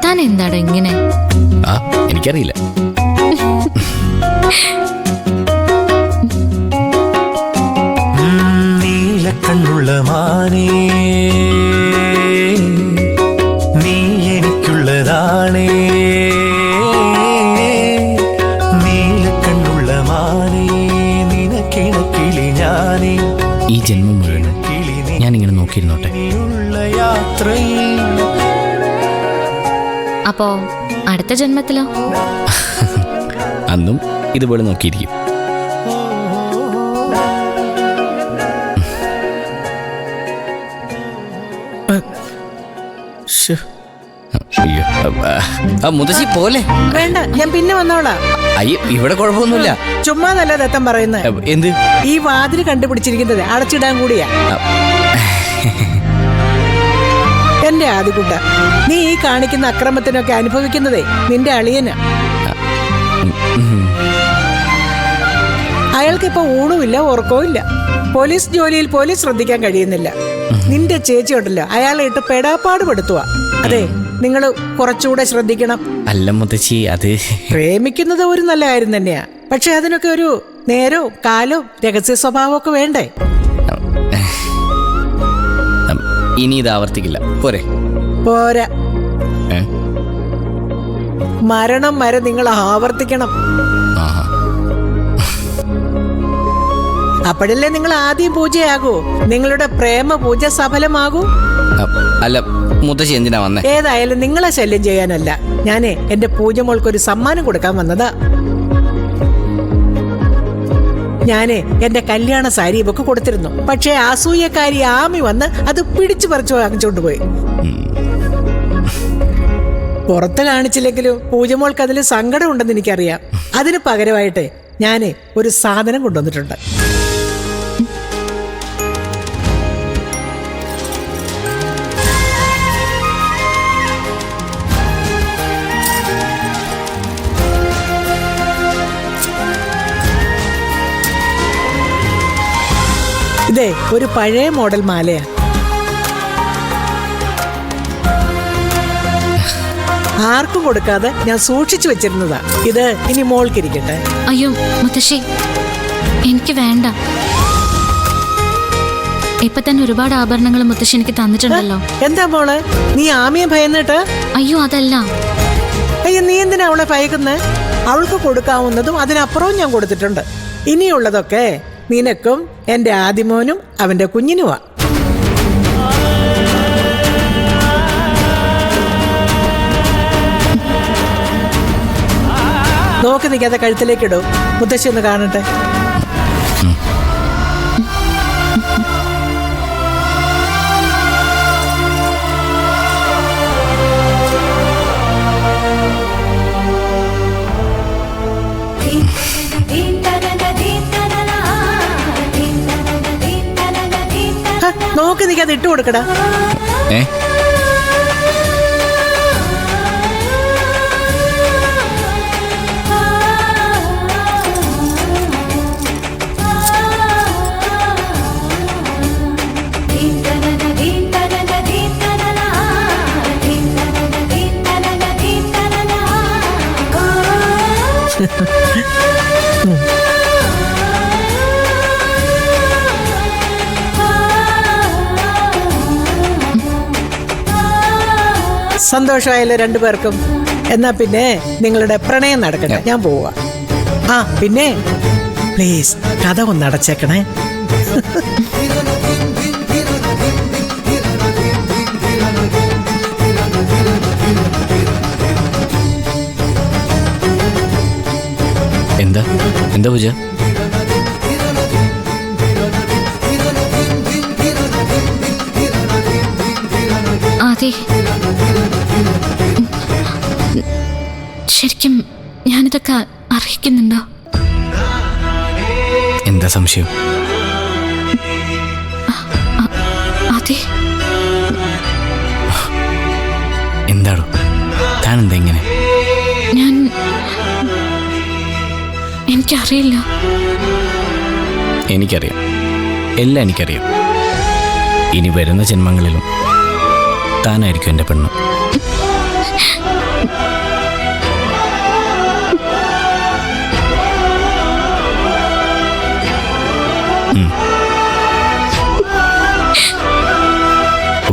താൻ എന്താടാ ഇങ്ങനെ? ആ എനിക്കറിയില്ല. നീലക്കണ്ണുള്ള മാനേ, നീ എനിക്കുള്ളതാണേ. നീലക്കണ്ണുള്ള മാനേ, നിനക്കിണക്കിളി ഞാനേ. ഈ ജന്മം മുഴുവൻ ഞാനിങ്ങനെ നോക്കിയിരുന്നോട്ടെ. അപ്പോ അടുത്ത ജന്മത്തിലോ? അന്നും ഇതുപോലെ നോക്കിയിരിക്കും. മുതശ്ശി പോലെ വേണ്ട, ഞാൻ പിന്നെ വന്നോളാം. അയ്യോ, ഇവിടെ കുഴപ്പമൊന്നുമില്ല. ചുമ്മാ നല്ല ദത്തം പറയുന്നത്. എന്ത്? ഈ വാതില് കണ്ടുപിടിച്ചിരിക്കുന്നത് അടച്ചിടാൻ കൂടിയാ. എന്റെ ആദികുട്ട, നീ ഈ കാണിക്കുന്ന അക്രമത്തിനൊക്കെ അനുഭവിക്കുന്നതേ നിന്റെ അളിയനാ. അയാൾക്കിപ്പോ ഊണുമില്ല, ഉറക്കവും ഇല്ല. പോലീസ് ജോലിയിൽ പോലീസ് ശ്രദ്ധിക്കാൻ കഴിയുന്നില്ല. നിന്റെ ചേച്ചി ഉണ്ടല്ലോ, അയാളെ ഇട്ട് പെടാപ്പാട് പെടുത്തുക. അതെ, നിങ്ങൾ കുറച്ചുകൂടെ ശ്രദ്ധിക്കണം. അല്ല മുത്തശ്ശി, അത് പ്രേമിക്കുന്നത് ഒരു നല്ല കാര്യം തന്നെയാ. പക്ഷെ അതിനൊക്കെ ഒരു നേരവും കാലവും രഹസ്യ സ്വഭാവമൊക്കെ വേണ്ടേ? ഇനി ഇത് ആവർത്തിക്കില്ല. പോരെ? പോരാ, മരണം വരെ നിങ്ങൾ ആവർത്തിക്കണം. അപ്പോഴല്ലേ നിങ്ങൾ ആദ്യം പൂജയാകൂ, നിങ്ങളുടെ പ്രേമ പൂജ സഫലമാകൂ. അല്ല മുത്തശ്ശി എന്തിനാ വന്നേ? ഏതായാലും നിങ്ങളെ ശല്യം ചെയ്യാനല്ല, ഞാനേ എന്റെ പൂജ മോൾക്കൊരു സമ്മാനം കൊടുക്കാൻ വന്നതാ. ഞാനേ എന്റെ കല്യാണ സാരി ഇവക്ക് കൊടുത്തിരുന്നു. പക്ഷേ അസൂയക്കാരി ആമി വന്ന് അത് പിടിച്ചു പറിച്ചു വാങ്ങിച്ചോണ്ട് പോയി. പുറത്ത് കാണിച്ചില്ലെങ്കിലും പൂജമോൾക്ക് അതിൽ സങ്കടം ഉണ്ടെന്ന് എനിക്കറിയാം. അതിന് പകരമായിട്ട് ഞാനേ ഒരു സാധനം കൊണ്ടുവന്നിട്ടുണ്ട്. ഇതേ ഒരു പഴയ മോഡൽ മാലയാ. ആർക്കും കൊടുക്കാതെ ഞാൻ സൂക്ഷിച്ചു വെച്ചിരുന്നതാ. ഇത് ഇനി മോൾക്കിരിക്കട്ടെ. അയ്യോ മുത്തശ്ശി, എനിക്ക് വേണ്ട. ഇപ്പൊ തന്നെ ഒരുപാട് ആഭരണങ്ങൾ മുത്തശ്ശി എനിക്ക് തന്നിട്ടുണ്ടല്ലോ. എന്താ മോള്, നീ ആമിയെ ഭയന്നിട്ട്? അയ്യോ അതല്ല. അയ്യോ, നീ എന്തിനാ അവളെ ഭയക്കുന്നേ? അവൾക്ക് കൊടുക്കാവുന്നതും അതിനപ്പുറവും ഞാൻ കൊടുത്തിട്ടുണ്ട്. ഇനിയുള്ളതൊക്കെ നിനക്കും എന്റെ ആദിമോനും അവന്റെ കുഞ്ഞിനുമാ. നോക്കി നിൽക്കാതെ കഴുത്തിലേക്കിടും. മുത്തശ്ശി ഒന്ന് കാണട്ടെ. നോക്കി നിൽക്കാതെ ഇട്ട് കൊടുക്കടാ. സന്തോഷമായല്ലോ രണ്ടുപേർക്കും. എന്നാ പിന്നെ നിങ്ങളുടെ പ്രണയം നടക്കട്ടെ, ഞാൻ പോവാ. ആ പിന്നെ പ്ലീസ് കഥ ഒന്ന് അടച്ചേക്കണേ. എന്താ എന്താ പൂജ? അതെ, ശരിക്കും ഞാനിതൊക്കെ അറിയിക്കുന്നുണ്ടോ? എന്താ സംശയം? അതെ. എന്താടോ താനെന്താ ഇങ്ങനെ? എനിക്കറിയില്ല. എനിക്കറിയാം, എല്ലാം എനിക്കറിയാം. ഇനി വരുന്ന ജന്മങ്ങളിലും താനായിരിക്കും എൻ്റെ പെണ്ണ്.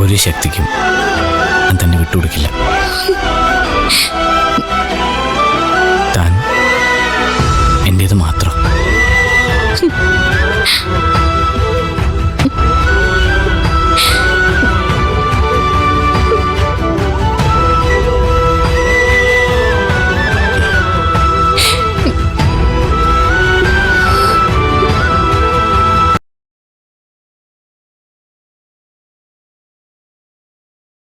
ഒരു ശക്തിക്കും ഞാൻ തന്നെ വിട്ടുകൊടുക്കില്ല. താൻ എൻ്റേത് മാത്രം.